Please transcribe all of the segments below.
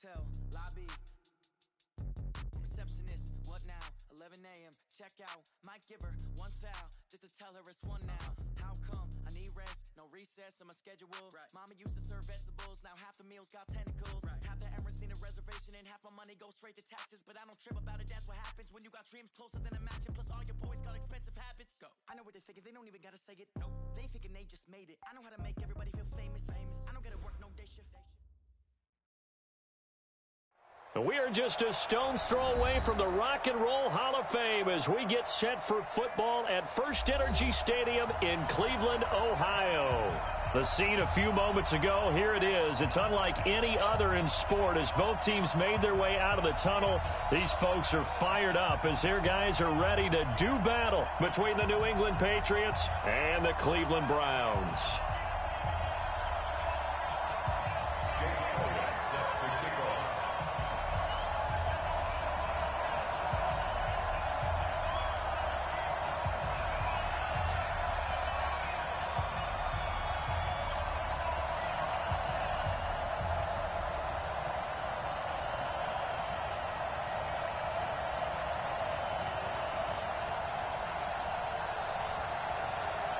Hotel, lobby. Receptionist, what now? 11 a.m. Check out. Might give her one foul just to tell her it's one now. How come? I need rest, no recess in my schedule. Right. Mama used to serve vegetables, now half the meals got tentacles. Right. Half the Emirates need a reservation and half my money goes straight to taxes. But I don't trip about it, that's what happens when you got dreams closer than a mansion. Plus all your boys got expensive habits. Go. I know what they're thinking, they don't even gotta say it. Nope. They thinking they just made it. I know how to make everybody feel famous. I don't gotta work no day shift. We are just a stone's throw away from the Rock and Roll Hall of Fame as we get set for football at First Energy Stadium in Cleveland, Ohio. The scene a few moments ago, here it is. It's unlike any other in sport as both teams made their way out of the tunnel. These folks are fired up as their guys are ready to do battle between the New England Patriots and the Cleveland Browns.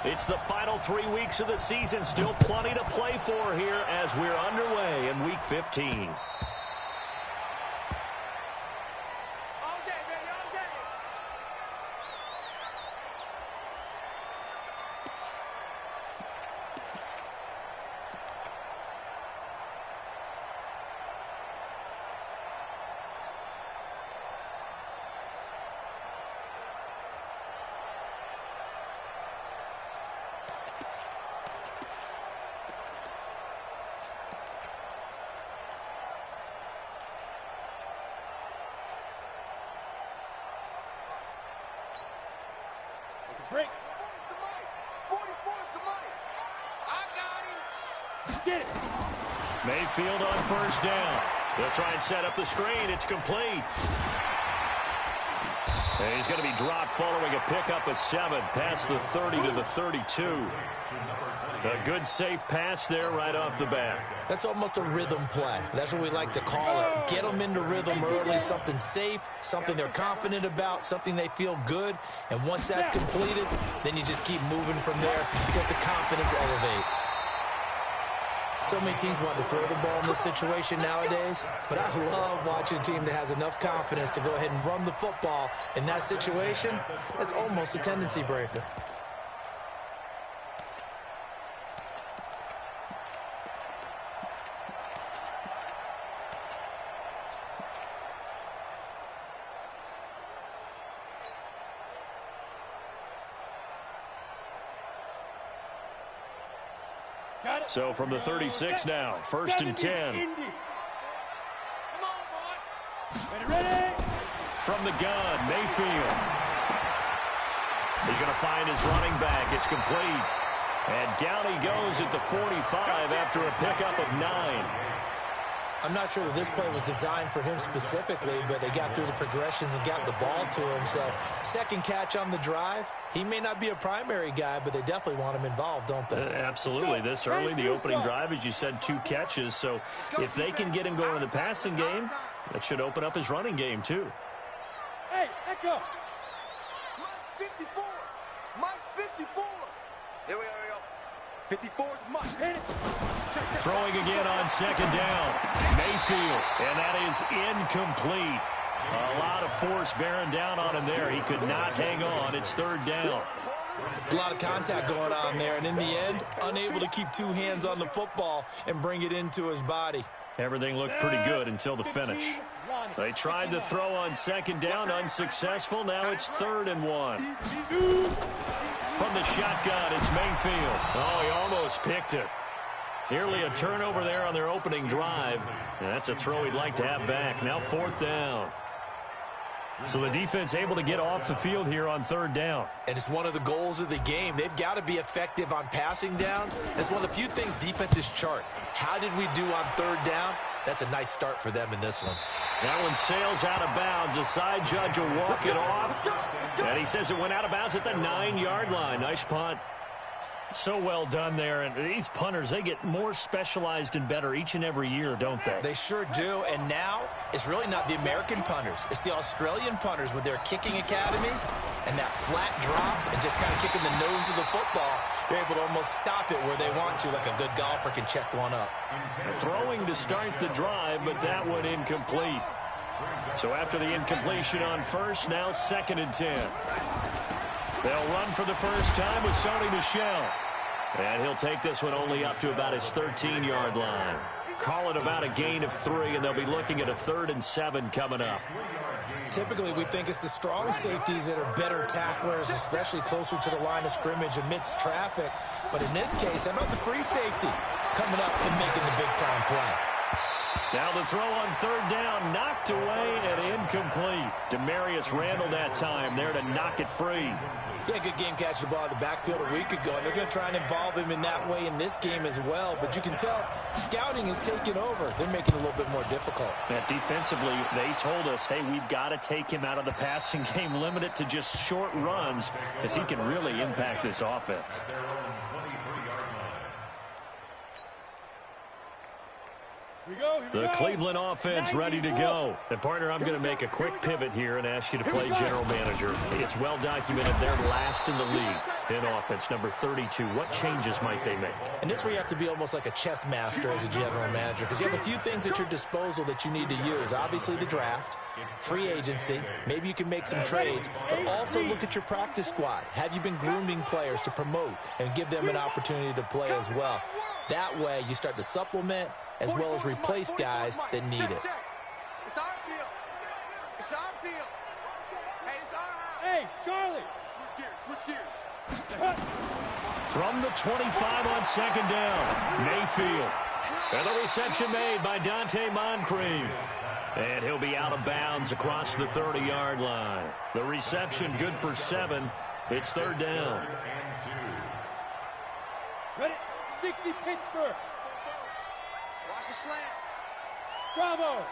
It's the final 3 weeks of the season. Still plenty to play for here as we're underway in Week 15. Break. 44's the mic. I got him. Get it. Mayfield on first down. They'll try and set up the screen. It's complete. And he's going to be dropped following a pickup of 7 past the 30 to the 32. A good safe pass there right off the bat. That's almost a rhythm play. That's what we like to call it. Get them into rhythm early, something safe, something they're confident about, something they feel good. And once that's completed, then you just keep moving from there because the confidence elevates. So many teams want to throw the ball in this situation nowadays, but I love watching a team that has enough confidence to go ahead and run the football. In that situation, that's almost a tendency breaker. So from the 36 now, 1st and 10. Come on, boy. Ready? From the gun, Mayfield. He's going to find his running back. It's complete. And down he goes at the 45 after a pickup of 9. I'm not sure that this play was designed for him specifically, but they got through the progressions and got the ball to him. So second catch on the drive. He may not be a primary guy, but they definitely want him involved, don't they? Absolutely. This early, the opening drive, as you said, 2 catches. So if they can get him going in the passing game, that should open up his running game too. Hey, echo. Mike 54. Mike 54. Here we go. 54's Mike. Hit it. Throwing again on second down. Mayfield, and that is incomplete. A lot of force bearing down on him there. He could not hang on. It's 3rd down. It's a lot of contact going on there, and in the end, unable to keep 2 hands on the football and bring it into his body. Everything looked pretty good until the finish. They tried to throw on second down, unsuccessful. Now it's 3rd and 1. From the shotgun, it's Mayfield. Oh, he almost picked it. Nearly a turnover there on their opening drive. And that's a throw he'd like to have back. Now 4th down. So the defense able to get off the field here on 3rd down. And it's one of the goals of the game. They've got to be effective on passing downs. It's one of the few things defenses chart. How did we do on 3rd down? That's a nice start for them in this one. That one sails out of bounds. The side judge will walk it off. And he says it went out of bounds at the 9-yard line. Nice punt. So well done there. And these punters, they get more specialized and better each and every year, don't they? They sure do. And now it's really not the American punters. It's the Australian punters with their kicking academies and that flat drop and just kind of kicking the nose of the football. They're able to almost stop it where they want to, like a good golfer can check one up. Throwing to start the drive, but that one incomplete. So after the incompletion on first, now 2nd and 10. They'll run for the first time with Sony Michel. And he'll take this one only up to about his 13-yard line. Call it about a gain of 3, and they'll be looking at a 3rd and 7 coming up. Typically, we think it's the strong safeties that are better tacklers, especially closer to the line of scrimmage amidst traffic. But in this case, how about the free safety coming up and making the big-time play? Now the throw on 3rd down, knocked away and incomplete. Demarius Randall that time there to knock it free. Yeah, good game catching the ball in the backfield a week ago, and they're going to try and involve him in that way in this game as well. But you can tell scouting is taking over. They're making it a little bit more difficult. Yeah, defensively, they told us, hey, we've got to take him out of the passing game, limit it to just short runs, as he can really impact this offense. The Cleveland offense ready to go. And, partner, I'm going to make a quick pivot here and ask you to play general manager. It's well documented they're last in the league in offense, number 32. What changes might they make? And this is where you have to be almost like a chess master as a general manager, because you have a few things at your disposal that you need to use. Obviously, the draft, free agency, maybe you can make some trades, but also look at your practice squad. Have you been grooming players to promote and give them an opportunity to play as well? That way, you start to supplement as well as replace guys that need it. It's our deal. It's our deal. Hey, it's our house. Hey, Charlie. Switch gears. From the 25 on 2nd down, Mayfield. And the reception made by Dante Moncrief. And he'll be out of bounds across the 30-yard line. The reception good for 7. It's 3rd down. Ready? 60 Pittsburgh. Watch the slant. Bravo.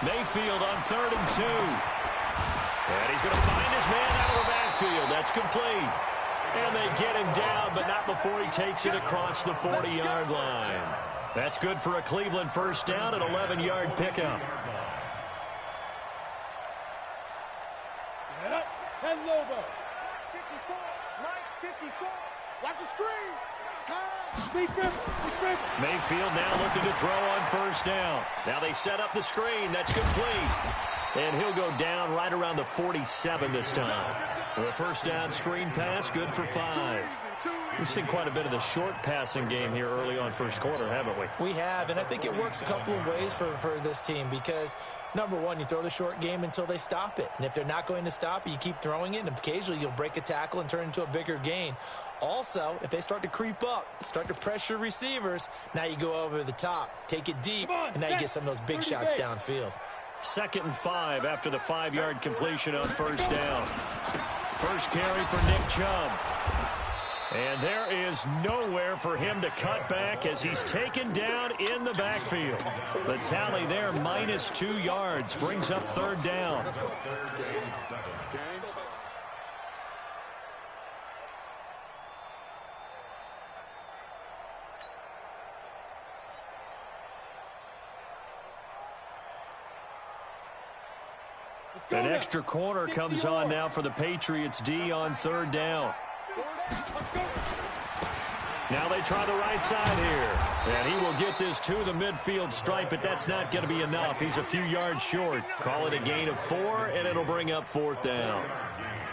Mayfield on 3rd and 2. And he's going to find his man out of the backfield. That's complete. And they get him down, but not before he takes it across the 40-yard line. That's good for a Cleveland first down, an 11-yard pickup. 10 Lobo. 54. Mike, 54. Watch the screen. Mayfield now looking to throw on first down. Now they set up the screen. That's complete. And he'll go down right around the 47 this time. The first down screen pass, good for 5. We've seen quite a bit of the short passing game here early on first quarter, haven't we? We have, and I think it works a couple of ways for this team because, number one, you throw the short game until they stop it. And if they're not going to stop it, you keep throwing it, and occasionally you'll break a tackle and turn into a bigger gain. Also, if they start to creep up, start to pressure receivers, now you go over the top, take it deep, and now you get some of those big shots downfield. 2nd and 5 after the 5-yard completion on first down. First carry for Nick Chubb. And there is nowhere for him to cut back as he's taken down in the backfield. The tally there, minus 2 yards, brings up 3rd down. An extra corner comes on now for the Patriots D on 3rd down. Now they try the right side here. And he will get this to the midfield stripe, but that's not going to be enough. He's a few yards short. Call it a gain of 4, and it'll bring up 4th down.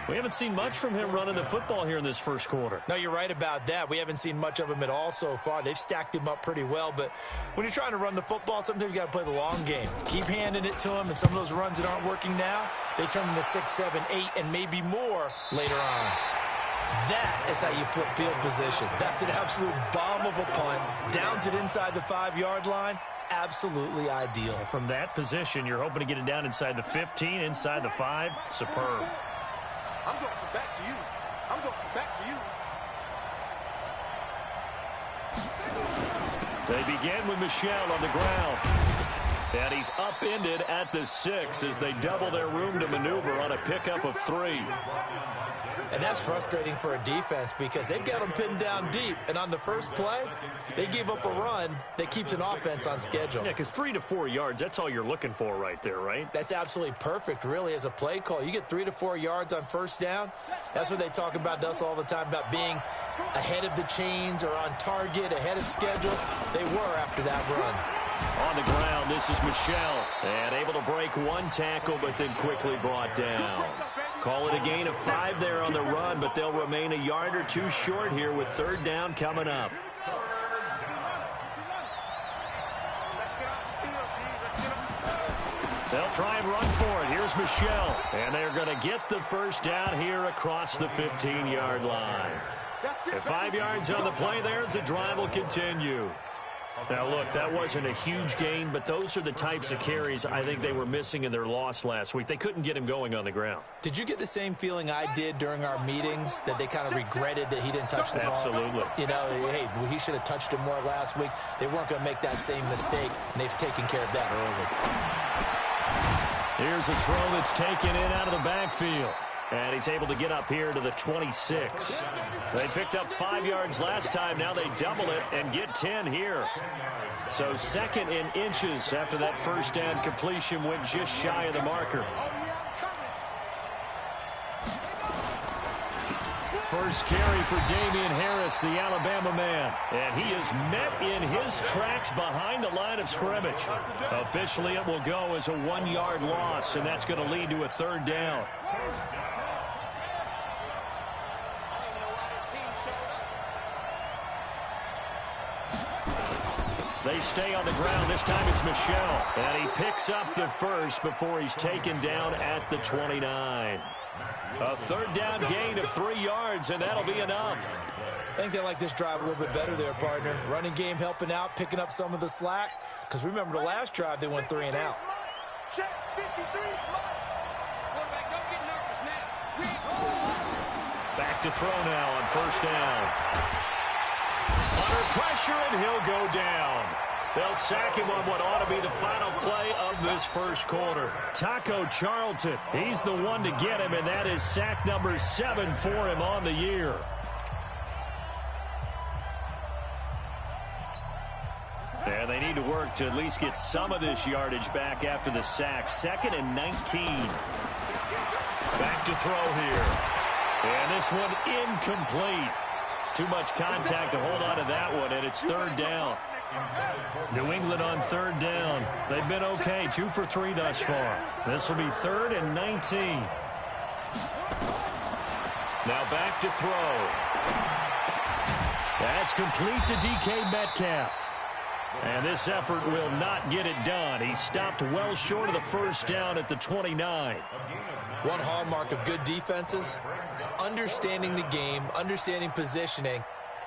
We haven't seen much from him running the football here in this first quarter. No, you're right about that. We haven't seen much of him at all so far. They've stacked him up pretty well, but when you're trying to run the football, sometimes you got to play the long game. Keep handing it to him, and some of those runs that aren't working now, they turn into 6, 7, 8, and maybe more later on. That is how you flip field position. That's an absolute bomb of a punt. Downs it inside the 5-yard line. Absolutely ideal. From that position, you're hoping to get it down inside the 15, inside the 5. Superb. I'm going back to you. I'm going back to you. They begin with Michel on the ground. And he's upended at the 6 as they double their room to maneuver on a pickup of 3. And that's frustrating for a defense because they've got them pinned down deep. And on the first play, they gave up a run that keeps an offense on schedule. Yeah, because 3 to 4 yards, that's all you're looking for right there, right? That's absolutely perfect, really, as a play call. You get 3 to 4 yards on first down. That's what they talk about us all the time, about being ahead of the chains or on target, ahead of schedule. They were after that run. On the ground, this is Michelle. And able to break one tackle, but then quickly brought down. Call it a gain of 5 there on the run, but they'll remain a yard or two short here with third down coming up. They'll try and run for it. Here's Michelle. And they're going to get the first down here across the 15-yard line. And 5 yards on the play there as the drive will continue. Now, look, that wasn't a huge gain, but those are the types of carries I think they were missing in their loss last week. They couldn't get him going on the ground. Did you get the same feeling I did during our meetings, that they kind of regretted that he didn't touch the ball? Absolutely. You know, hey, he should have touched it more last week. They weren't going to make that same mistake, and they've taken care of that early. Here's a throw that's taken in out of the backfield. And he's able to get up here to the 26. They picked up 5 yards last time. Now they double it and get 10 here. So second in inches after that first down completion went just shy of the marker. First carry for Damian Harris, the Alabama man. And he is met in his tracks behind the line of scrimmage. Officially, it will go as a 1-yard loss, and that's going to lead to a third down. They stay on the ground. This time it's Michelle. And he picks up the first before he's taken down at the 29. A third down gain of 3 yards, and that'll be enough. I think they like this drive a little bit better there, partner. Running game helping out, picking up some of the slack. Because remember, the last drive, they went 3 and out. Check 53. Quarterback, don't get nervous now. Back to throw now on first down. Under pressure, and he'll go down. They'll sack him on what ought to be the final play of this first quarter. Taco Charlton, he's the one to get him, and that is sack number 7 for him on the year. And they need to work to at least get some of this yardage back after the sack. 2nd and 19. Back to throw here. And this one incomplete. Too much contact to hold on to that one, and it's third down. New England on third down. They've been okay, 2 for 3 thus far. This will be 3rd and 19. Now back to throw. That's complete to DK Metcalf. And this effort will not get it done. He stopped well short of the first down at the 29. One hallmark of good defenses is understanding the game, understanding positioning,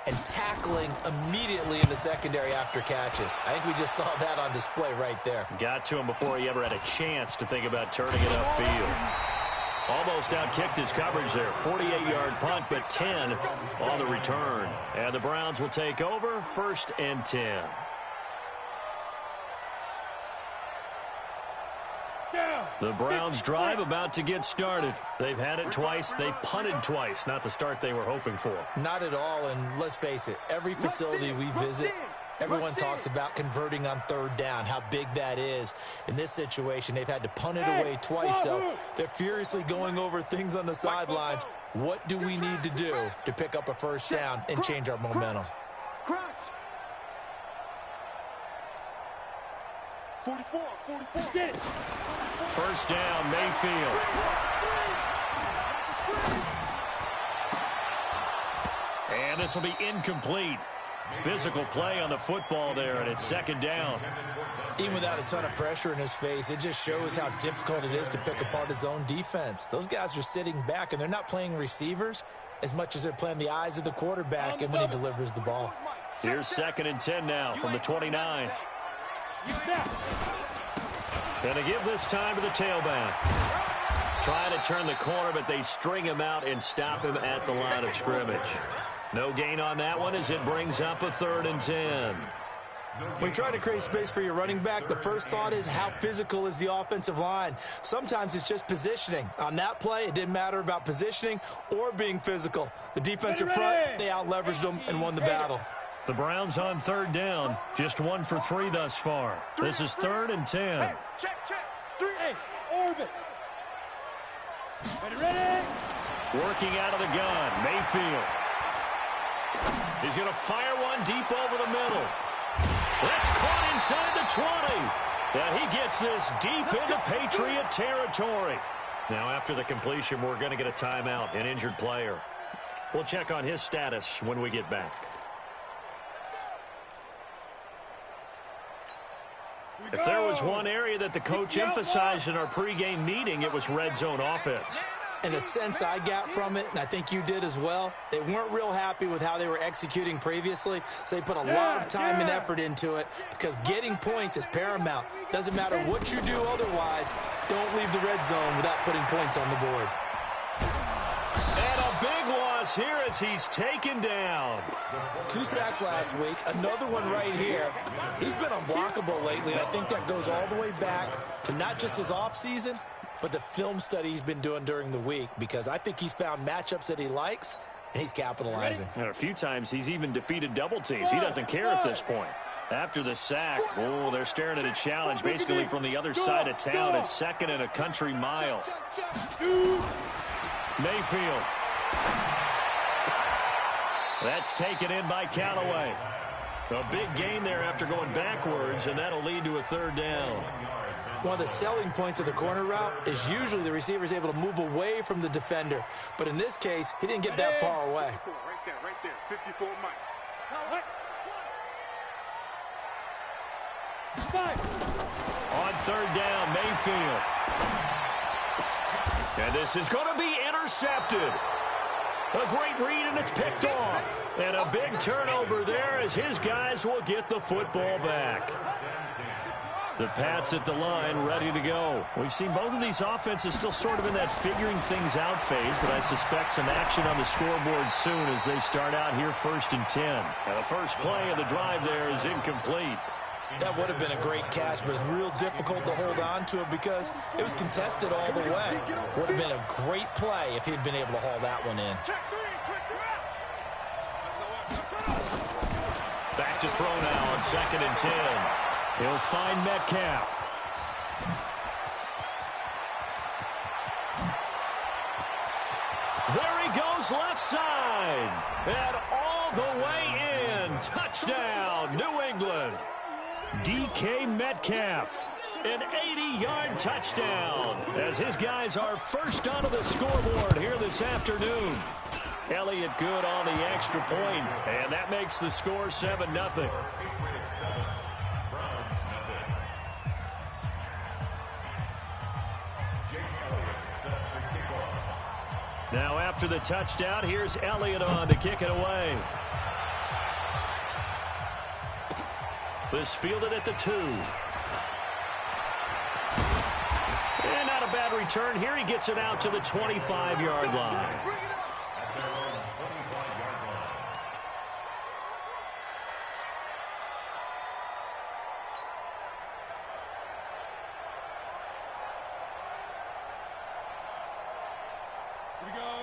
and tackling immediately in the secondary after catches. I think we just saw that on display right there. Got to him before he ever had a chance to think about turning it upfield. Almost outkicked his coverage there. 48-yard punt, but 10 on the return. And the Browns will take over, 1st and 10. The Browns drive about to get started. They've had it twice. They've punted twice. Not the start they were hoping for. Not at all, and let's face it, every facility we visit, everyone talks about converting on third down, how big that is. In this situation, they've had to punt it away twice, so they're furiously going over things on the sidelines. What do we need to do to pick up a first down and change our momentum? 44. Get it. First down, Mayfield. And this will be incomplete. Physical play on the football there, and it's 2nd down. Even without a ton of pressure in his face, it just shows how difficult it is to pick apart his own defense. Those guys are sitting back, and they're not playing receivers as much as they're playing the eyes of the quarterback and when he delivers the ball. Here's 2nd and 10 now from the 29. Gonna give this time to the tailback. Trying to turn the corner, but they string him out and stop him at the line of scrimmage. No gain on that one as it brings up a 3rd and 10. When you try to create space for your running back, the first thought is how physical is the offensive line. Sometimes it's just positioning. On that play, it didn't matter about positioning or being physical. The defensive front, they out-leveraged them and won the battle. The Browns on third down. Just 1 for 3 thus far. This is 3rd and 10. Hey, check. 3. Hey, orbit. Ready. Working out of the gun, Mayfield. He's going to fire one deep over the middle. That's caught inside the 20. And he gets this deep into Patriot territory. Now, after the completion, we're going to get a timeout, an injured player. We'll check on his status when we get back. If there was one area that the coach emphasized in our pregame meeting, it was red zone offense. In a sense I got from it, and I think you did as well, they weren't real happy with how they were executing previously, so they put a lot of time and effort into it because getting points is paramount. Doesn't matter what you do otherwise, don't leave the red zone without putting points on the board. And a big loss here as he's taken down. 2 sacks last week, another one right here. He's been unblockable lately, and I think that goes all the way back to not just his offseason, but the film study he's been doing during the week, because I think he's found matchups that he likes, and he's capitalizing. And a few times he's even defeated double teams. He doesn't care at this point. After the sack, they're staring at a challenge basically from the other side of town. It's 2nd and a country mile. Mayfield. That's taken in by Callaway. A big gain there after going backwards, and that'll lead to a 3rd down. One of the selling points of the corner route is usually the receiver is able to move away from the defender. But in this case, he didn't get that far away. Right there. 54 Mike. On 3rd down, Mayfield. And this is going to be intercepted. A great read, and it's picked off. And a big turnover there as his guys will get the football back. The Pats at the line, ready to go. We've seen both of these offenses still sort of in that figuring things out phase, but I suspect some action on the scoreboard soon as they start out here 1st and 10. And the first play of the drive there is incomplete. That would have been a great catch, but it's real difficult to hold on to it because it was contested all the way. Would have been a great play if he'd been able to haul that one in. Back to throw now on 2nd and 10. He'll find Metcalf. There he goes left side. And all the way in. Touchdown, New England. DK Metcalf. An 80-yard touchdown as his guys are first onto the scoreboard here this afternoon. Elliott good on the extra point, and that makes the score 7-0. Now after the touchdown, here's Elliott on to kick it away. This fielded at the 2. And not a bad return here. He gets it out to the 25-yard line.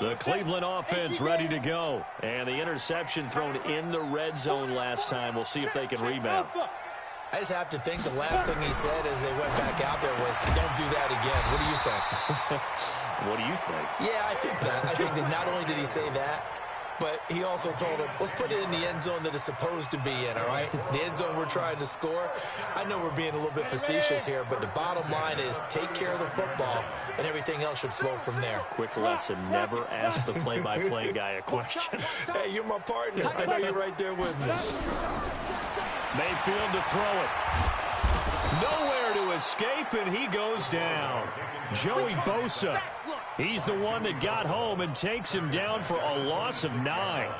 The Cleveland offense ready to go. And the interception thrown in the red zone last time. We'll see if they can rebound. I just have to think the last thing he said as they went back out there was, don't do that again. What do you think? What do you think? Yeah, I think that. I think that not only did he say that, but he also told him, let's put it in the end zone that it's supposed to be in, all right? The end zone we're trying to score. I know we're being a little bit facetious here, but the bottom line is take care of the football, and everything else should flow from there. Quick lesson, never ask the play-by-play guy a question. Hey, you're my partner. I know you're right there with me. Mayfield to throw it. Nowhere to escape, and he goes down. Joey Bosa. He's the one that got home and takes him down for a loss of 9.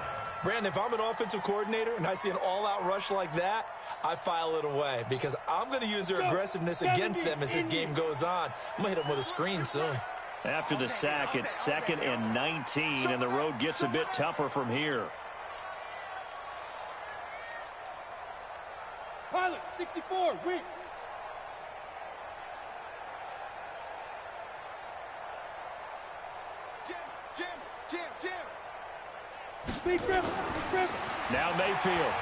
Brandon, if I'm an offensive coordinator and I see an all-out rush like that, I file it away because I'm going to use their aggressiveness against them as this game goes on. I'm going to hit them with a screen soon. After the sack, it's 2nd and 19, and the road gets a bit tougher from here. 64, weak. Jam. Big dribble. Now Mayfield.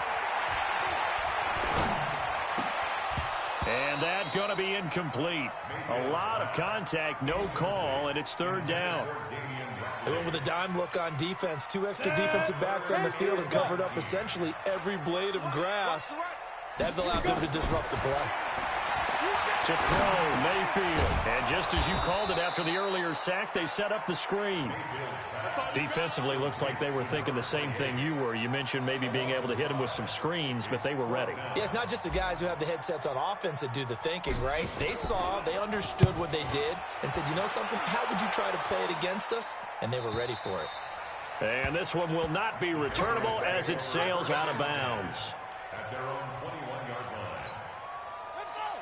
And that going to be incomplete. A lot of contact, no call, and it's third down. They went with a dime look on defense. 2 extra defensive backs on the field and covered up essentially every blade of grass. That allowed them to disrupt the play. To throw, Mayfield. And just as you called it after the earlier sack, they set up the screen. Defensively, looks like they were thinking the same thing you were. You mentioned maybe being able to hit them with some screens, but they were ready. Yeah, it's not just the guys who have the headsets on offense that do the thinking, right? They saw, they understood what they did, and said, you know something, how would you try to play it against us? And they were ready for it. And this one will not be returnable as it sails out of bounds.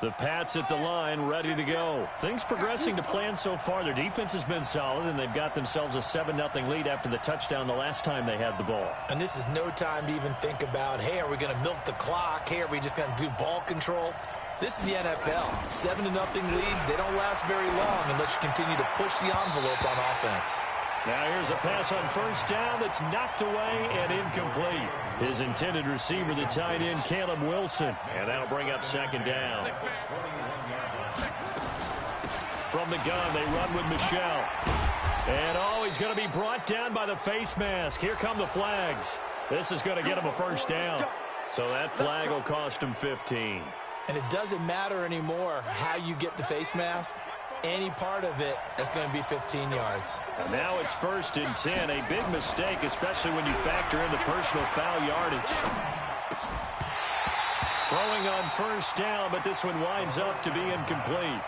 The Pats at the line, ready to go. Things progressing to plan so far. Their defense has been solid, and they've got themselves a 7-0 lead after the touchdown the last time they had the ball. And this is no time to even think about, hey, are we going to milk the clock? Hey, are we just going to do ball control? This is the NFL. 7-0 leads, they don't last very long unless you continue to push the envelope on offense. Now here's a pass on first down that's knocked away and incomplete. His intended receiver, the tight end, Caleb Wilson. And that'll bring up second down. From the gun, they run with Michelle. And, he's going to be brought down by the face mask. Here come the flags. This is going to get him a first down. So that flag will cost him 15. And it doesn't matter anymore how you get the face mask. Any part of it, that's going to be 15 yards. And now it's 1st and 10. A big mistake, especially when you factor in the personal foul yardage. Throwing on first down, but this one winds up to be incomplete.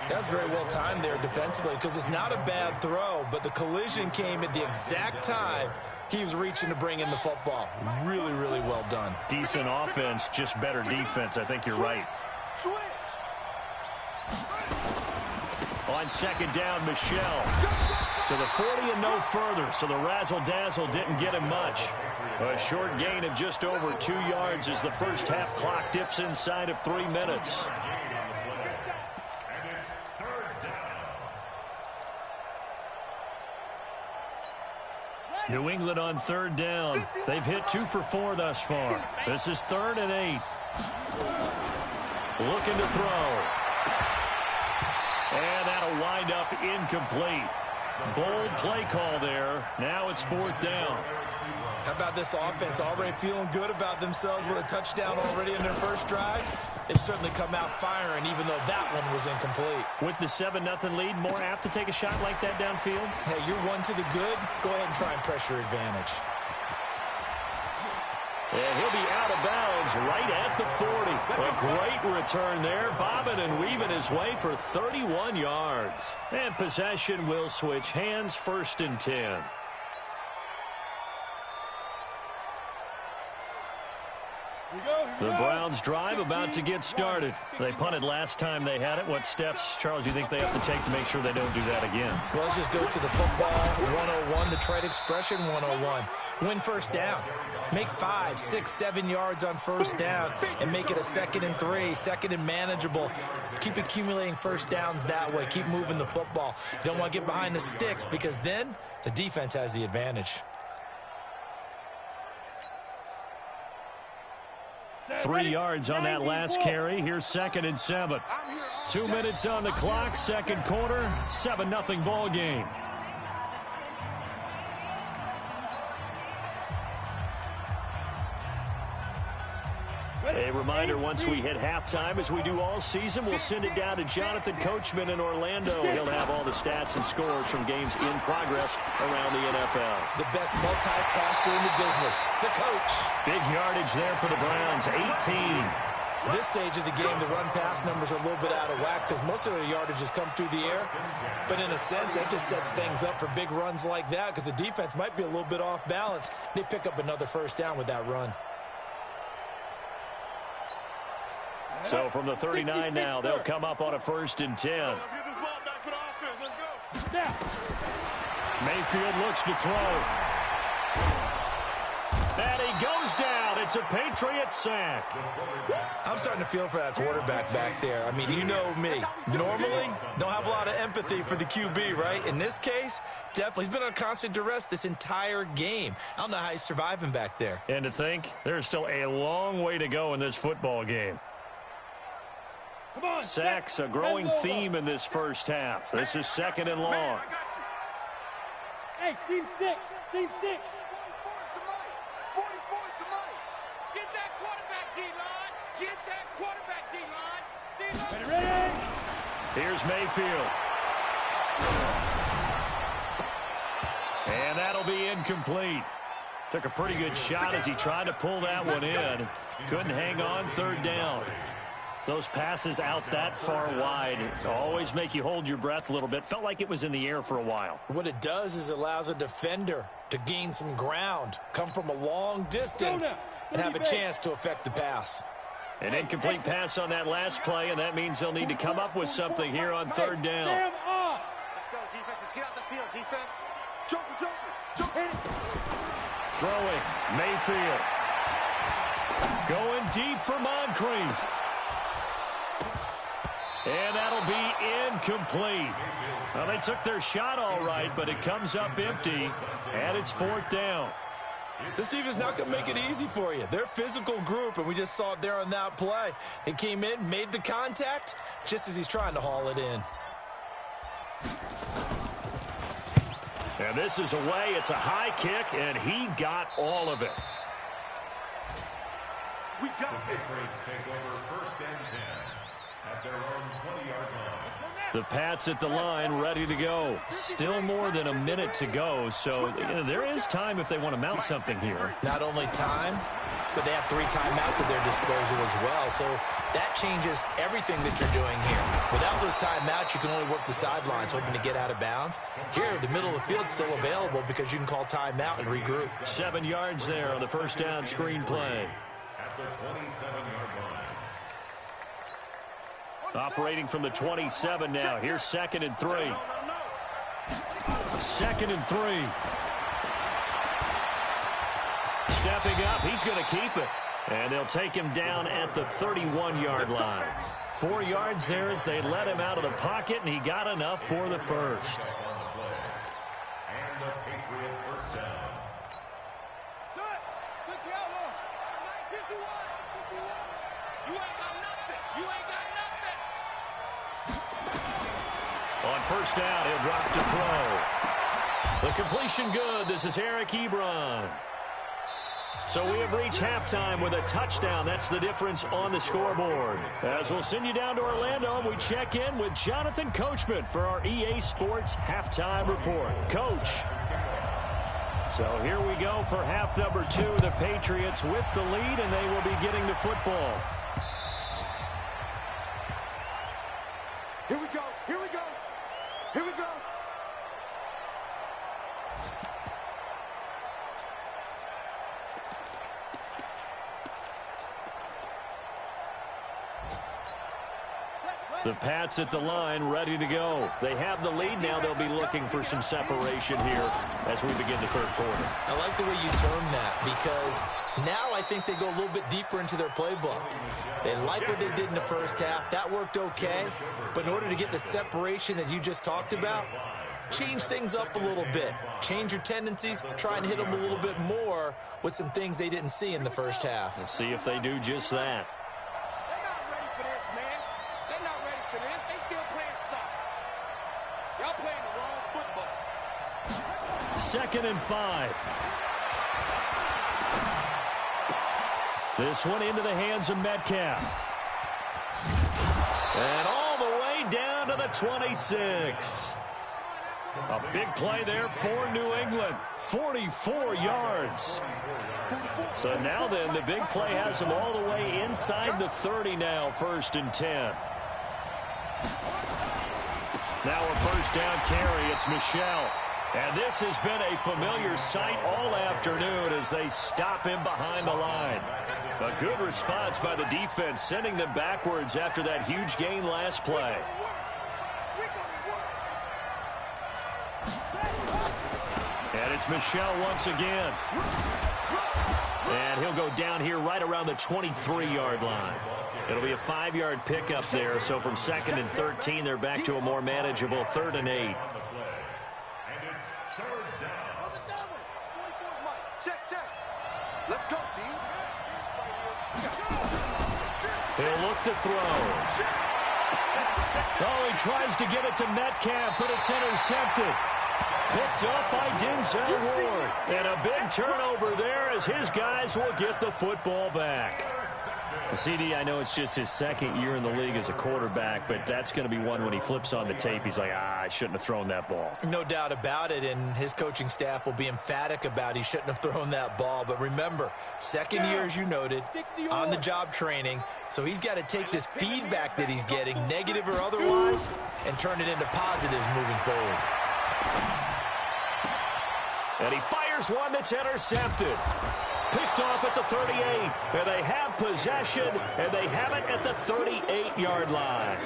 That's very well timed there defensively because it's not a bad throw, but the collision came at the exact time he was reaching to bring in the football. Really, really well done. Decent offense, just better defense. I think you're right. On second down, Michelle to the 40 and no further, so the razzle-dazzle didn't get him much. A short gain of just over 2 yards as the first half clock dips inside of 3 minutes. New England on third down. They've hit 2 for 4 thus far. This is 3rd and 8. Looking to throw. And that'll wind up incomplete. Bold play call there. Now it's 4th down. How about this offense already feeling good about themselves with a touchdown already in their first drive? They've certainly come out firing, even though that one was incomplete. With the 7-0 lead, more apt to take a shot like that downfield? Hey, you're one to the good. Go ahead and try and press your advantage. And he'll be out of bounds right at the 40. A great return there, bobbing and weaving his way for 31 yards. And possession will switch hands, 1st and 10. The Browns drive about to get started. They punted last time they had it. What steps, Charles, do you think they have to take to make sure they don't do that again? Well, let's just go to the football 101, the trade expression 101. Win first down. Make 5, 6, 7 yards on first down and make it a 2nd and 3, 2nd and manageable. Keep accumulating first downs that way. Keep moving the football. You don't want to get behind the sticks because then the defense has the advantage. 3 yards on that last carry. Here's 2nd and 7. 2 minutes on the clock, second quarter, 7-0 ball game. A reminder, once we hit halftime, as we do all season, we'll send it down to Jonathan Coachman in Orlando. He'll have all the stats and scores from games in progress around the NFL. The best multitasker in the business, the coach. Big yardage there for the Browns, 18. At this stage of the game, the run-pass numbers are a little bit out of whack because most of the yardage has come through the air. But in a sense, that just sets things up for big runs like that because the defense might be a little bit off balance. They pick up another first down with that run. So from the 39 now, they'll come up on a 1st and 10. Let's get this ball back for the offense. Let's go. Now. Mayfield looks to throw. And he goes down it's a Patriot sack. I'm starting to feel for that quarterback back there. I mean, you know me. Normally, don't have a lot of empathy for the QB, right? In this case, definitely. He's been on constant duress this entire game. I don't know how he's surviving back there. And to think, there's still a long way to go in this football game. Come on, Sacks, a growing theme in this first half. This is 2nd and long. Hey, seam 6. Seam 6. 44's the mic. Get that quarterback, D-line. Get that quarterback, D-line. D-line. Ready? Here's Mayfield. And that'll be incomplete. Took a pretty good shot as he tried to pull that one in. Couldn't hang on 3rd down. Those passes out that far wide always make you hold your breath a little bit. Felt like it was in the air for a while. What it does is it allows a defender to gain some ground, come from a long distance, and have a chance to affect the pass. An incomplete pass on that last play, and that means they'll need to come up with something here on 3rd down. Sam off. Let's go, defense. Let's get out the field, defense. Joker. Throwing, Mayfield. Going deep for Moncrief. And that'll be incomplete. Well, they took their shot all right, but it comes up empty, and it's 4th down. This team is not going to make it easy for you. They're a physical group, and we just saw it there on that play. He came in, made the contact, just as he's trying to haul it in. And this is away. It's a high kick, and he got all of it. We got this. Take over 1st and 10 at their own 20-yard line. The Pats at the line, ready to go. Still more than a minute to go, so there is time if they want to mount something here. Not only time, but they have 3 timeouts at their disposal as well, so that changes everything that you're doing here. Without those timeouts, you can only work the sidelines, hoping to get out of bounds. Here, the middle of the field's still available because you can call timeout and regroup. 7 yards there on the 1st down screen play. At the 27-yard line. Operating from the 27 now. Here's 2nd and 3. 2nd and 3. Stepping up, he's going to keep it. And they'll take him down at the 31-yard line. 4 yards there as they let him out of the pocket, and he got enough for the first. And the Patriot 1st down. You ain't got nothing. You ain't got nothing. On 1st down, he'll drop to throw. The completion good. This is Eric Ebron. So we have reached halftime with a touchdown. That's the difference on the scoreboard. As we'll send you down to Orlando, we check in with Jonathan Coachman for our EA Sports Halftime Report. Coach. So here we go for half number 2. The Patriots with the lead, and they will be getting the football. Here we go. Here we go. Here we go. The Pats at the line, ready to go. They have the lead now. They'll be looking for some separation here as we begin the 3rd quarter. I like the way you term that because now I think they go a little bit deeper into their playbook. They like what they did in the 1st half. That worked okay. But in order to get the separation that you just talked about, change things up a little bit. Change your tendencies. Try and hit them a little bit more with some things they didn't see in the 1st half. Let's see if they do just that. They're not ready for this, man. They're not ready for this. They still playing soccer. Y'all playing the wrong football. 2nd and 5. This one into the hands of Metcalf. And all the way down to the 26. A big play there for New England. 44 yards. So now then, the big play has them all the way inside the 30 now, 1st and 10. Now a 1st down carry. It's Michel. And this has been a familiar sight all afternoon as they stop him behind the line. A good response by the defense, sending them backwards after that huge gain last play. And And it's Michel once again. And he'll go down here right around the 23-yard line. It'll be a 5-yard pickup there. So from 2nd and 13, they're back to a more manageable 3rd and 8. Check. Let's go, team. He'll look to throw. Oh, he tries to get it to Metcalf, but it's intercepted. Picked up by Denzel Ward. And a big turnover there as his guys will get the football back. CD, I know it's just his 2nd year in the league as a quarterback, but that's going to be one when he flips on the tape. He's like, I shouldn't have thrown that ball. No doubt about it, and his coaching staff will be emphatic about he shouldn't have thrown that ball. But remember, 2nd year, as you noted, on-the-job training, so he's got to take this feedback that he's getting, negative or otherwise, and turn it into positives moving forward. And he fires one that's intercepted. Picked off at the 38. And they have possession, and they have it at the 38-yard line.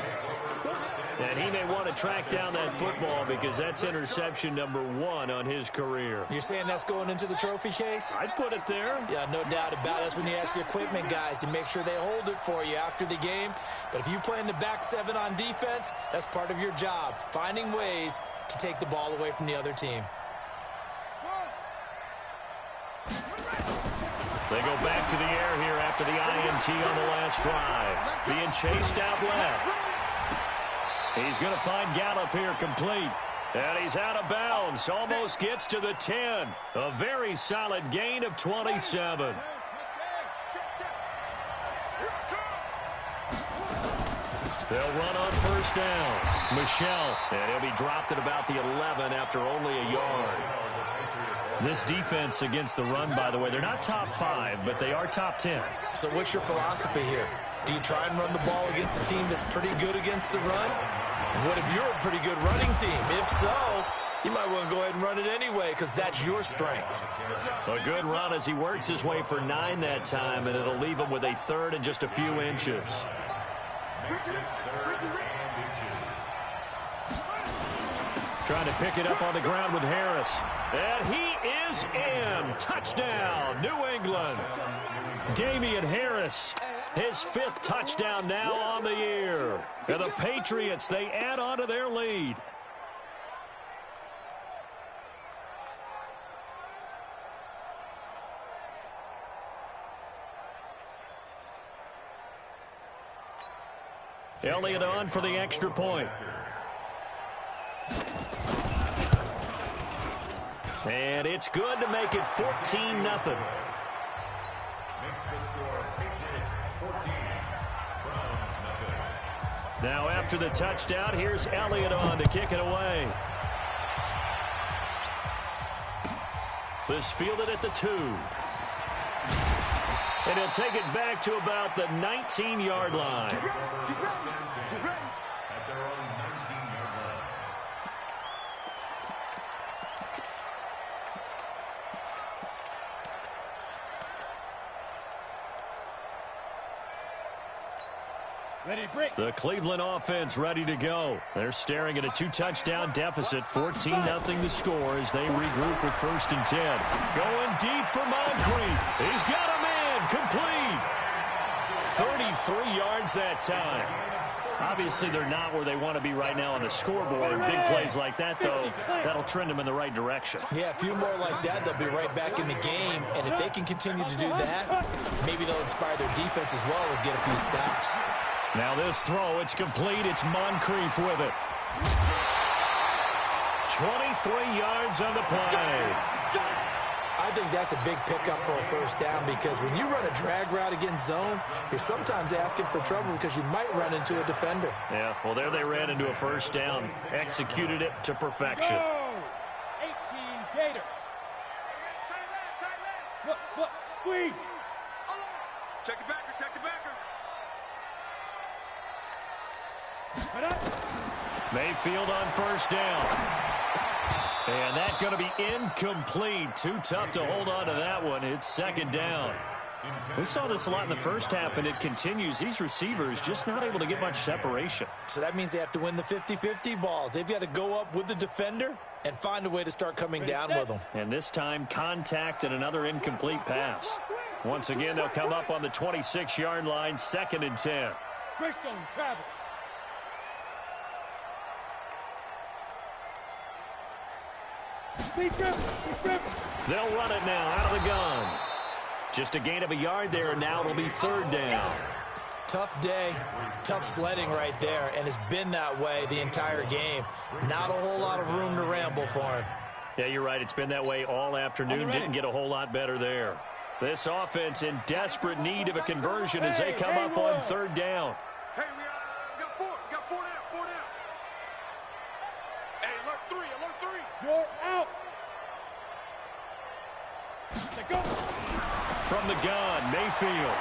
And he may want to track down that football because that's interception number 1 on his career. You're saying that's going into the trophy case? I'd put it there. Yeah, no doubt about it. That's when you ask the equipment guys to make sure they hold it for you after the game. But if you play in the back 7 on defense, that's part of your job, finding ways to take the ball away from the other team. They go back to the air here after the INT on the last drive. Being chased out left. He's going to find Gallup here complete. And he's out of bounds. Almost gets to the 10. A very solid gain of 27. They'll run on 1st down. Michel. And he'll be dropped at about the 11 after only a yard. This defense against the run, by the way, they're not top 5, but they are top 10. So what's your philosophy here? Do you try and run the ball against a team that's pretty good against the run? What if you're a pretty good running team? If so, you might want to go ahead and run it anyway because that's your strength. A good run as he works his way for 9 that time, and it'll leave him with a 3rd and just a few inches. Trying to pick it up on the ground with Harris. And he is in. Touchdown, New England. Damian Harris, his 5th touchdown now on the year. And the Patriots, they add on to their lead. Elliott on for the extra point. And it's good to make it 14-0. Makes the score Patriots 14, Browns nothing. Now after the touchdown, here's Elliott on to kick it away. This fielded at the 2. And he'll take it back to about the 19-yard line. At their own 19-yard line. Ready to break. The Cleveland offense ready to go. They're staring at a 2-touchdown deficit, 14-0 the score as they regroup with 1st and 10. Going deep for Moncrief. He's got a man complete. 33 yards that time. Obviously, they're not where they want to be right now on the scoreboard. Big plays like that, though, that'll trend them in the right direction. Yeah, a few more like that, they'll be right back in the game. And if they can continue to do that, maybe they'll inspire their defense as well and get a few stops. Now this throw, it's complete. It's Moncrief with it. 23 yards on the play. I think that's a big pickup for a 1st down because when you run a drag route against zone, you're sometimes asking for trouble because you might run into a defender. Yeah, well, there they ran into a 1st down. Executed it to perfection. Go! 18 Gator. Look, squeeze. Check the backer, check the backer. Mayfield on 1st down. And that's going to be incomplete. Too tough to hold on to that one. It's 2nd down. We saw this a lot in the first half, and it continues. These receivers just not able to get much separation. So that means they have to win the 50-50 balls. They've got to go up with the defender and find a way to start coming down with them. And this time, contact and another incomplete pass. Once again, they'll come up on the 26-yard line, 2nd and 10. Greystone travel. They'll run it now out of the gun. Just a gain of a yard there, and now it'll be 3rd down. Tough day, tough sledding right there, and it's been that way the entire game. Not a whole lot of room to ramble for him. Yeah, you're right. It's been that way all afternoon. Didn't get a whole lot better there. This offense in desperate need of a conversion as they come up on 3rd down. Hey, we got 4. We got 4 down. 4 down. Hey, alert 3. Alert 3. You're out. Let's go. From the gun, Mayfield.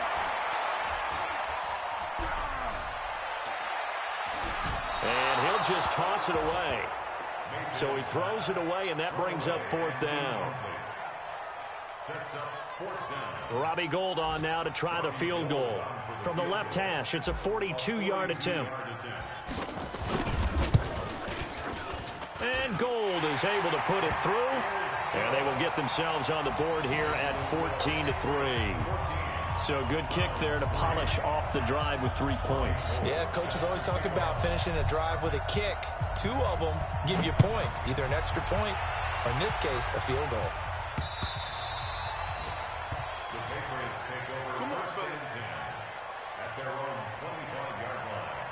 And he'll just toss it away. So he throws it away, and that brings up 4th down. Robbie Gould on now to try the field goal. From the left hash, it's a 42-yard attempt. And Gould is able to put it through. And they will get themselves on the board here at 14-3. So a good kick there to polish off the drive with 3 points. Yeah, coaches always talk about finishing a drive with a kick. 2 of them give you points, either an extra point or, in this case, a field goal. The Patriots take over 1st and 10 at their own 25-yard line.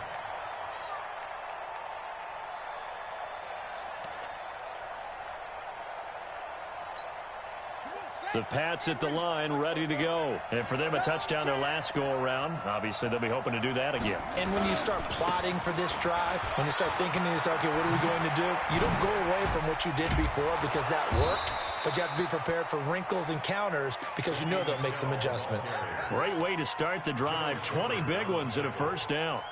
The Pats at the line, ready to go. And for them, a touchdown their last go-around. Obviously, they'll be hoping to do that again. And when you start plotting for this drive, when you start thinking to yourself, okay, what are we going to do? You don't go away from what you did before because that worked, but you have to be prepared for wrinkles and counters because you know they'll make some adjustments. Great way to start the drive. 20 big ones at a 1st down.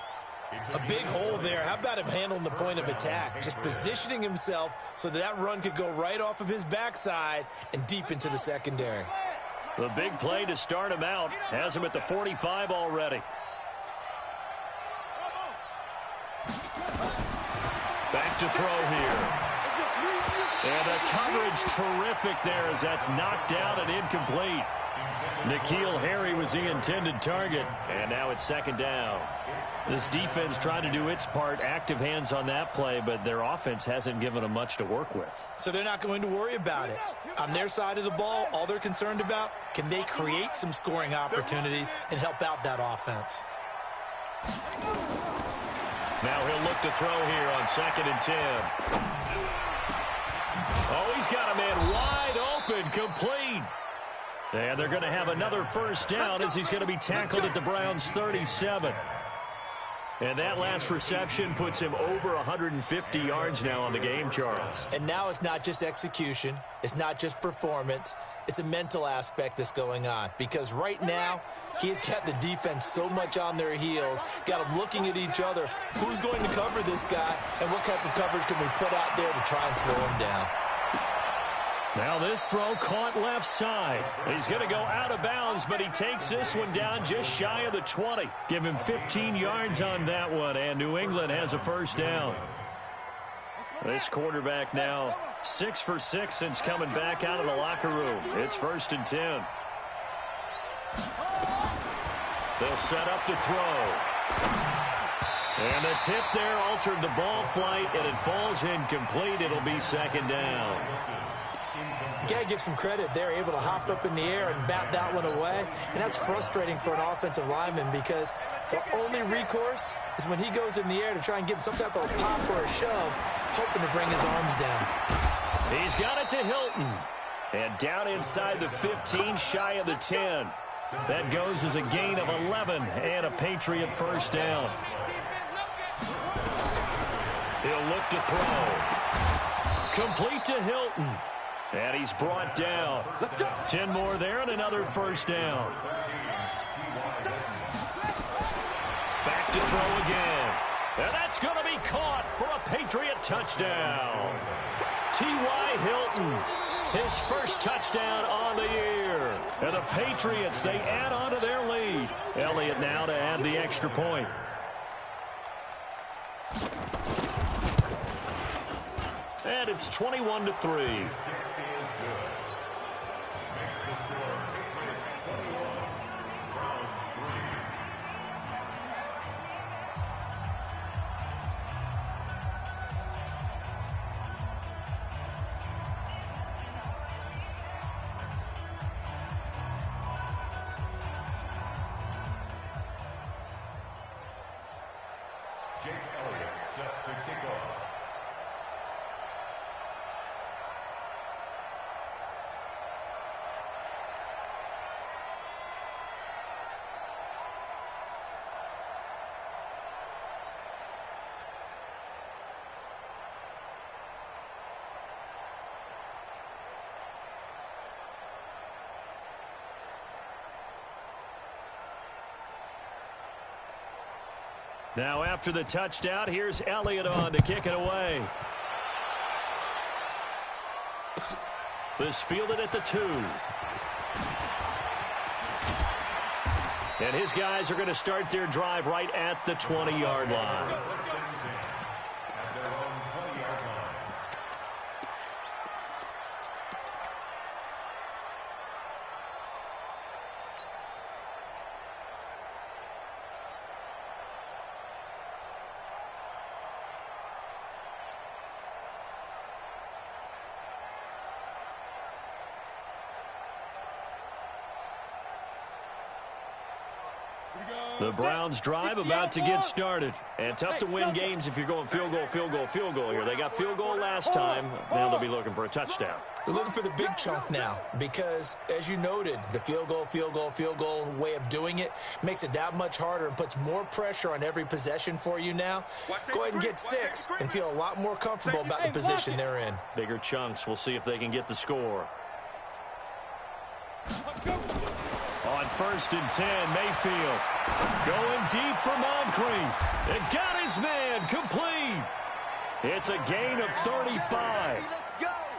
A big hole there. How about him handling the point of attack? Just positioning himself so that run could go right off of his backside and deep into the secondary. The big play to start him out has him at the 45 already. Back to throw here. And the coverage terrific there as that's knocked down and incomplete. N'Keal Harry was the intended target, and now it's 2nd down. This defense tried to do its part, active hands on that play, but their offense hasn't given them much to work with. So they're not going to worry about it. On their side of the ball, all they're concerned about, can they create some scoring opportunities and help out that offense? Now he'll look to throw here on 2nd and 10. Oh, he's got a man wide open, complete. And they're going to have another 1st down as he's going to be tackled at the Browns' 37. And that last reception puts him over 150 yards now on the game, Charles. And now it's not just execution. It's not just performance. It's a mental aspect that's going on. Because right now, he's got the defense so much on their heels, got them looking at each other. Who's going to cover this guy, and what type of coverage can we put out there to try and slow him down? Now this throw caught left side. He's going to go out of bounds, but he takes this one down just shy of the 20. Give him 15 yards on that one, and New England has a 1st down. This quarterback now 6 for 6 since coming back out of the locker room. It's 1st and 10. They'll set up to throw. And the tip there altered the ball flight, and it falls incomplete. It'll be 2nd down. You got to give some credit. They're able to hop up in the air and bat that one away. And that's frustrating for an offensive lineman because the only recourse is when he goes in the air to try and give some type of a pop or a shove, hoping to bring his arms down. He's got it to Hilton. And down inside the 15, shy of the 10. That goes as a gain of 11 and a Patriot 1st down. He'll look to throw. Complete to Hilton. And he's brought down. 10 more there and another 1st down. Back to throw again. And that's going to be caught for a Patriot touchdown. T.Y. Hilton His first touchdown on the year. And the Patriots, they add on to their lead. Elliott now to add the extra point. And it's 21-3. Jake Elliott set to kick off. Now after the touchdown, here's Elliott on to kick it away. This fielded at the 2. And his guys are going to start their drive right at the 20-yard line. At their own 20-yard line. The Browns drive about to get started. And tough to win games if you're going field goal, field goal, field goal here. They got field goal last time. Now they'll be looking for a touchdown. They're looking for the big chunk now because, as you noted, the field goal way of doing it makes it that much harder and puts more pressure on every possession for you now. Go ahead and get 6 and feel a lot more comfortable about the position they're in. Bigger chunks. We'll see if they can get the score. On 1st and 10, Mayfield going deep for Moncrief. And got his man complete. It's a gain of 35.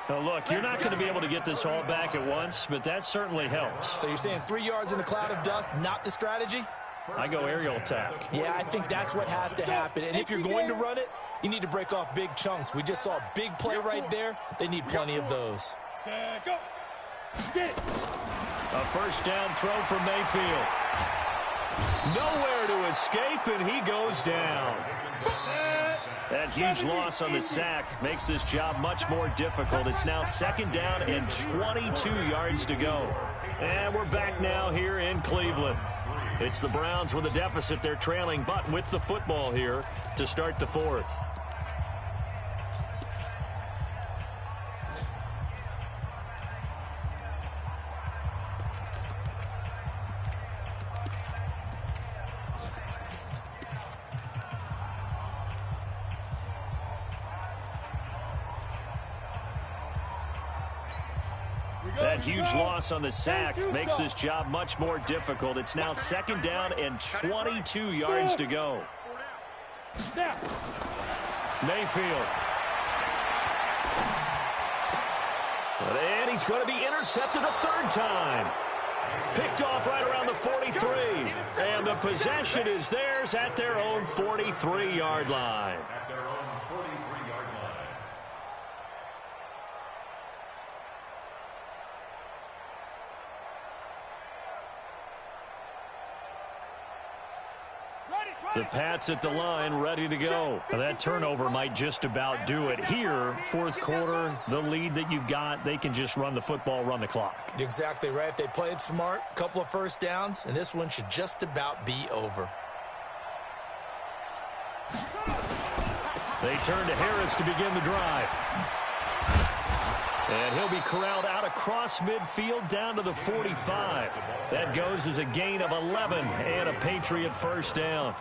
Now, look, you're not going to be able to get this all back at once, but that certainly helps. So you're saying 3 yards in a cloud of dust, not the strategy? I go aerial attack. Yeah, I think that's what has to happen. And if you're going to run it, you need to break off big chunks. We just saw a big play right there. They need plenty of those. Go. Get it. A first down throw for Mayfield. Nowhere to escape, and he goes down. That huge loss on the sack makes this job much more difficult. It's now 2nd down and 22 yards to go. And we're back now here in Cleveland. It's the Browns with a deficit. They're trailing, but with the football here to start the 4th. That huge loss on the sack makes this job much more difficult. It's now 2nd down and 22 yards to go. Mayfield. And he's going to be intercepted a 3rd time. Picked off right around the 43. And the possession is theirs at their own 43-yard line. At their own 43-yard line. The Pats at the line, ready to go. That turnover might just about do it. Here, 4th quarter, the lead that you've got, they can just run the football, run the clock. Exactly right. They played smart, couple of first downs, and this one should just about be over. They turn to Harris to begin the drive. And he'll be corralled out across midfield down to the 45. That goes as a gain of 11 and a Patriot first down.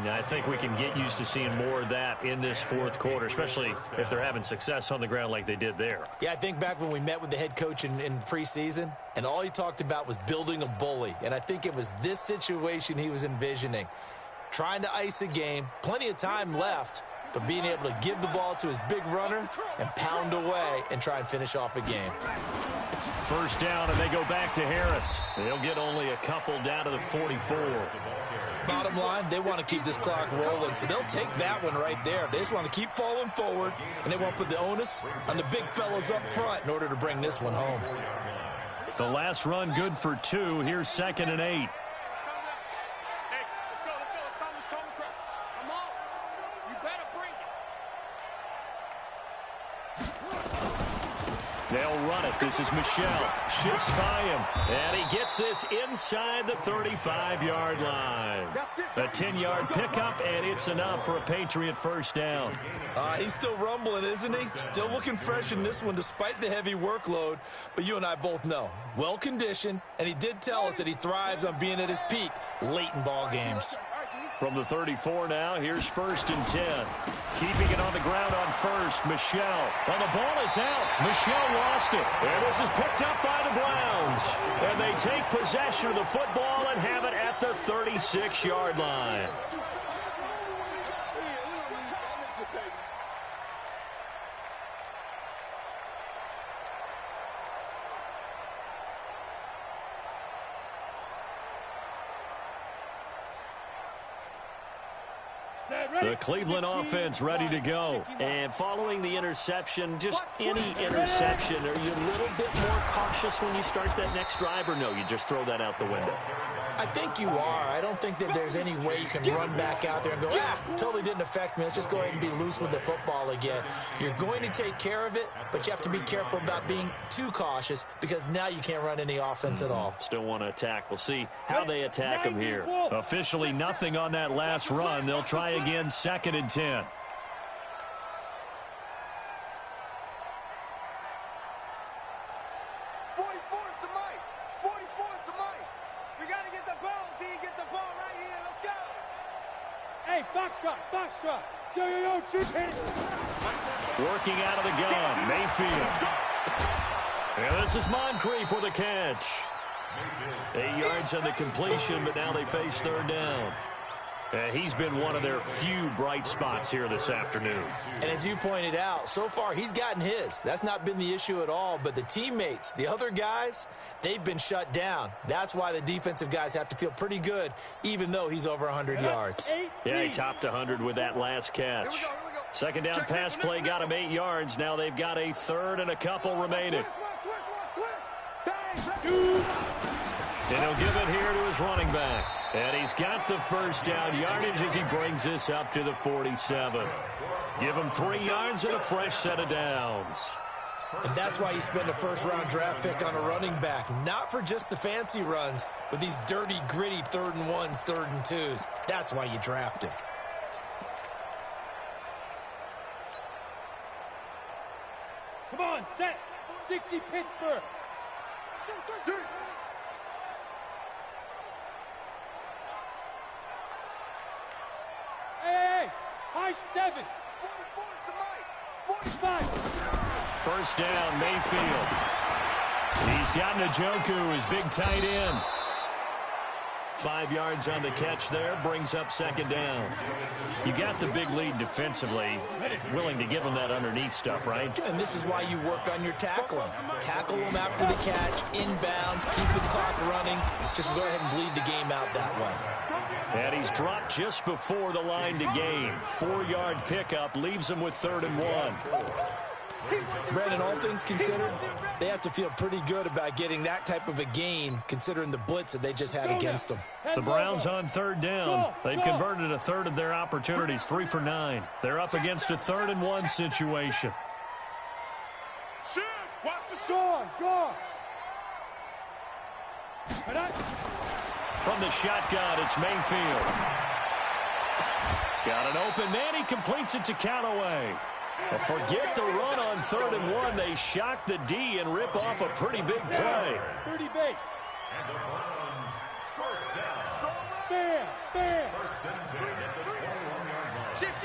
Now, I think we can get used to seeing more of that in this 4th quarter, especially if they're having success on the ground like they did there. Yeah, I think back when we met with the head coach in preseason, and all he talked about was building a bully. And I think it was this situation he was envisioning. Trying to ice a game, plenty of time left, but being able to give the ball to his big runner and pound away and try and finish off a game. First down, and they go back to Harris. They'll get only a couple down to the 44. Bottom line, they want to keep this clock rolling, so they'll take that one right there. They just want to keep falling forward, and they want to put the onus on the big fellas up front in order to bring this one home. The last run good for 2. Here's 2nd and 8. They'll run it. This is Michelle. Shifts by him. And he gets this inside the 35-yard line. A 10-yard pickup, and it's enough for a Patriot first down. He's still rumbling, isn't he? Still looking fresh in this one despite the heavy workload. But you and I both know, well-conditioned, and he did tell us that he thrives on being at his peak late in ball games. From the 34 now, here's 1st and 10. Keeping it on the ground on first, Michelle. Well, the ball is out. Michelle lost it. And this is picked up by the Browns. And they take possession of the football and have it at the 36-yard line. The Cleveland offense ready to go. And following the interception, just any interception, are you a little bit more cautious when you start that next drive, or no, you just throw that out the window? I think you are. I don't think that there's any way you can run back out there and go, totally didn't affect me. Let's just go ahead and be loose with the football again. You're going to take care of it, but you have to be careful about being too cautious because now you can't run any offense at all. Still want to attack. We'll see how they attack them here. Officially nothing on that last run. They'll try again, 2nd and 10. Foxtrot. Yo, shoot it. Working out of the gun, Mayfield. And this is Moncrief for the catch. 8 yards on the completion, but now they face 3rd down. He's been one of their few bright spots here this afternoon. And as you pointed out, so far he's gotten his. That's not been the issue at all. But the teammates, the other guys, they've been shut down. That's why the defensive guys have to feel pretty good, even though he's over 100 yards. Yeah, he topped 100 with that last catch. 2nd down pass play got him 8 yards. Now they've got a 3rd and a couple remaining. And he'll give it here to his running back. And he's got the first down yardage as he brings this up to the 47. Give him 3 yards and a fresh set of downs. And that's why you spend a first-round draft pick on a running back. Not for just the fancy runs, but these dirty, gritty 3rd and 1s, 3rd and 2s. That's why you draft him. Come on, set. 60 Pittsburgh. Hey, high 7. 45. First down, Mayfield. He's got Njoku, his big tight end. 5 yards on the catch there, brings up 2nd down. You got the big lead defensively, willing to give them that underneath stuff, right? And this is why you work on your tackling. Tackle them after the catch, inbounds, keep the clock running. Just go ahead and bleed the game out that way. And he's dropped just before the line to gain. 4-yard pickup leaves him with 3rd and 1. Brandon, all things considered, they have to feel pretty good about getting that type of a gain, considering the blitz that they just had against them. The Browns on 3rd down. They've converted a 1/3 of their opportunities, 3 for 9. They're up against a 3rd and 1 situation. Watch the Sean, go. From the shotgun, it's Mayfield. He's got an open man. He completes it to Callaway. Well, forget the run on 3rd and 1. They shock the D and rip off a pretty big play. 30 base. And the Browns, first down. Bam. First and 10 at the 21-yard line. Shit.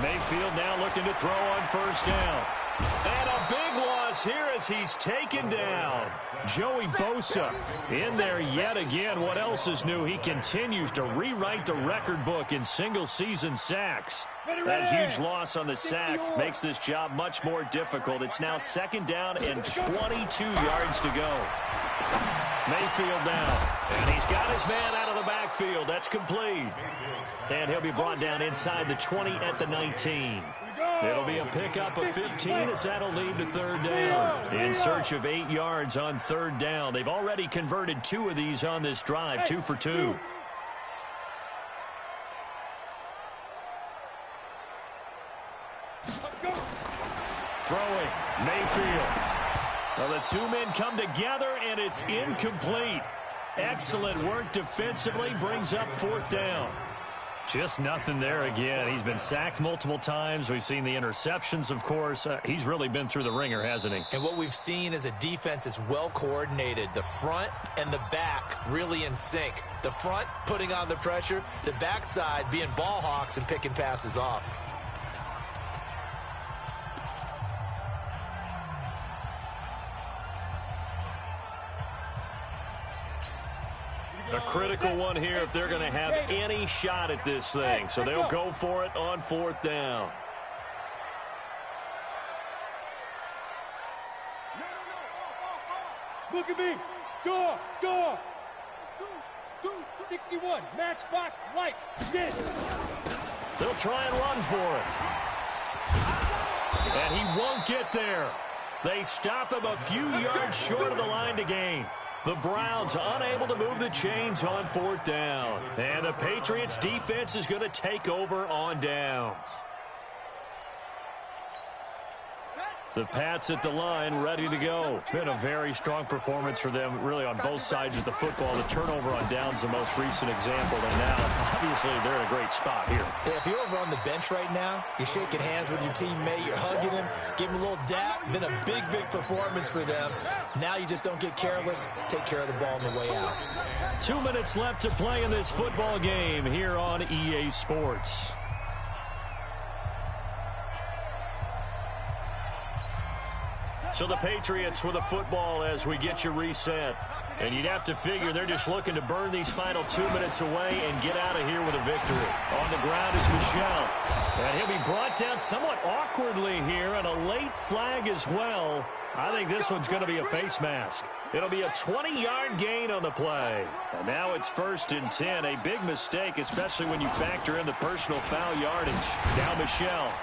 Mayfield now looking to throw on 1st down. And a big loss here as he's taken down. Joey Bosa in there yet again. What else is new? He continues to rewrite the record book in single-season sacks. That huge loss on the sack makes this job much more difficult. It's now 2nd down and 22 yards to go. Mayfield down. And he's got his man out of the backfield. That's complete. And he'll be brought down inside the 20 at the 19. It'll be a pickup of 15 as that'll lead to 3rd down. In search of 8 yards on 3rd down. They've already converted 2 of these on this drive, 2 for 2. Throwing, Mayfield. Well, the 2 men come together, and it's incomplete. Excellent work defensively, brings up 4th down. Just nothing there again. He's been sacked multiple times. We've seen the interceptions, of course. He's really been through the ringer, hasn't he? And what we've seen is a defense that's well coordinated. The front and the back really in sync. The front putting on the pressure, the backside being ball hawks and picking passes off. A critical one here if they're going to have any shot at this thing. So they'll go for it on 4th down. Look at me. Door. 61. Matchbox lights. Yes. They'll try and run for it. And he won't get there. They stop him a few yards short of the line to gain. The Browns unable to move the chains on 4th down. And the Patriots defense is going to take over on downs. The Pats at the line, ready to go. Been a very strong performance for them, really, on both sides of the football. The turnover on downs, the most recent example. And now, obviously, they're in a great spot here. Yeah, if you're over on the bench right now, you're shaking hands with your teammate, you're hugging him, giving him a little dap. Been a big, big performance for them. Now you just don't get careless. Take care of the ball on the way out. 2 minutes left to play in this football game here on EA Sports. So the Patriots with a football as we get you reset. And you'd have to figure they're just looking to burn these final 2 minutes away and get out of here with a victory. On the ground is Michel. And he'll be brought down somewhat awkwardly here, and a late flag as well. I think this one's going to be a face mask. It'll be a 20-yard gain on the play. And now it's 1st and 10. A big mistake, especially when you factor in the personal foul yardage. Now Michel.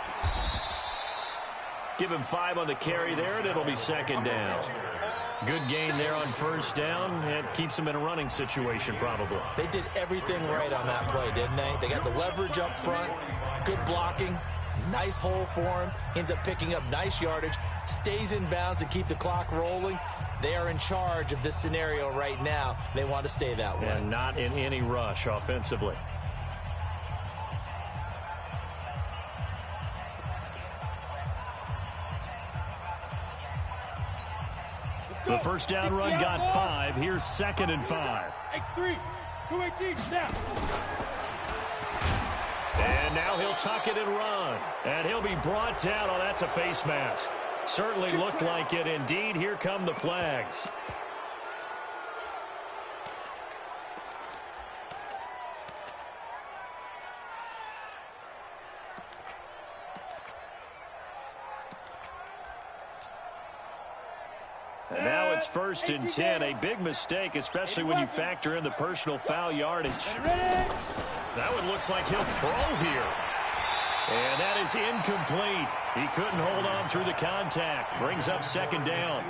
Give him 5 on the carry there, and it'll be 2nd down. Good gain there on 1st down. It keeps them in a running situation, probably. They did everything right on that play, didn't they? They got the leverage up front, good blocking, nice hole for him. Ends up picking up nice yardage, stays in bounds to keep the clock rolling. They are in charge of this scenario right now. They want to stay that way. And not in any rush offensively. The 1st down run got 5. Here's 2nd and 5. X3, 218, snap. And now he'll tuck it and run. And he'll be brought down. Oh, that's a face mask. Certainly looked like it. Indeed, here come the flags. And now it's 1st and 10. A big mistake, especially when you factor in the personal foul yardage. That one looks like he'll throw here. And that is incomplete. He couldn't hold on through the contact. Brings up 2nd down.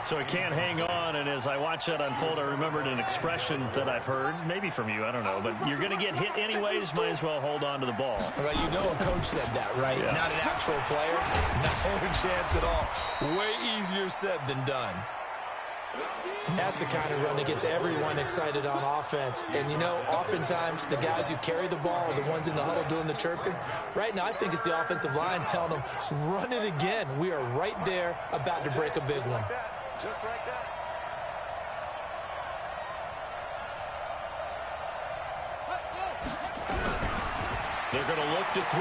So he can't hang on, and as I watch that unfold, I remembered an expression that I've heard, maybe from you, I don't know, but you're going to get hit anyways, might as well hold on to the ball. Right, you know a coach said that, right? Yeah. Not an actual player. No chance at all. Way easier said than done. And that's the kind of run that gets everyone excited on offense. And, you know, oftentimes the guys who carry the ball are the ones in the huddle doing the chirping. Right now, I think it's the offensive line telling them, run it again. We are right there about to break a big one. Just like that. They're going to look to throw.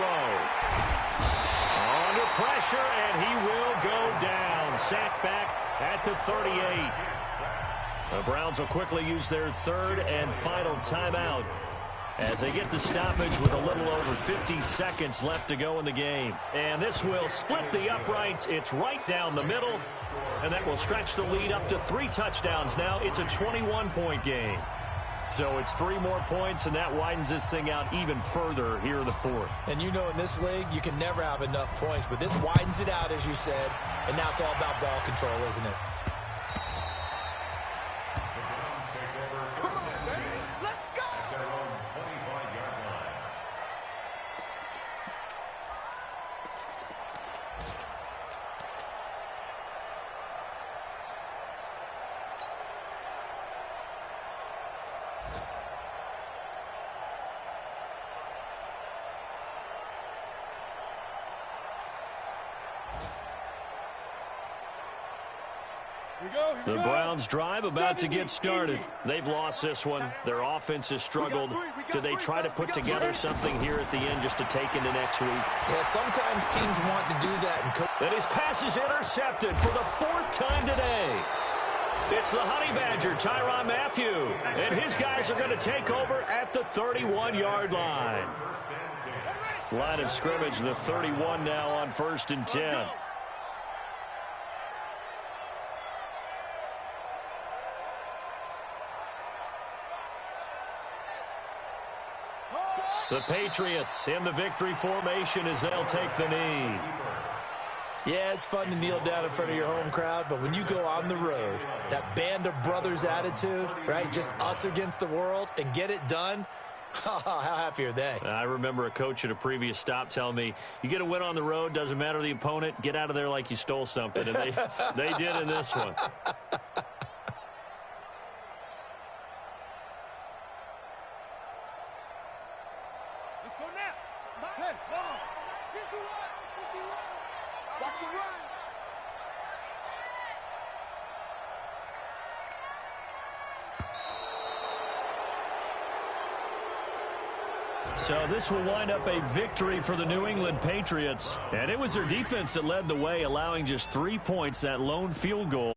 On to pressure, and he will go down. Sacked back at the 38. The Browns will quickly use their third and final timeout as they get the stoppage with a little over 50 seconds left to go in the game. And this will split the uprights. It's right down the middle, and that will stretch the lead up to 3 touchdowns now. It's a 21-point game. So it's 3 more points, and that widens this thing out even further here in the fourth. And you know in this league, you can never have enough points, but this widens it out, as you said, and now it's all about ball control, isn't it? Come on, baby. Let's go. At their own 25-yard line. The Browns drive about to get started. They've lost this one. Their offense has struggled. Do they try to put together something here at the end just to take into next week? Yeah, sometimes teams want to do that. And his pass is intercepted for the 4th time today. It's the Honey Badger, Tyrann Mathieu. And his guys are going to take over at the 31-yard line. Line of scrimmage, the 31 now on 1st and 10. The Patriots in the victory formation as they'll take the knee. Yeah, it's fun to kneel down in front of your home crowd, but when you go on the road, that band of brothers attitude, right, just us against the world, and get it done, how happy are they? I remember a coach at a previous stop telling me, you get a win on the road, doesn't matter the opponent, get out of there like you stole something, and they did in this one. So this will wind up a victory for the New England Patriots. And it was their defense that led the way, allowing just 3 points, that lone field goal.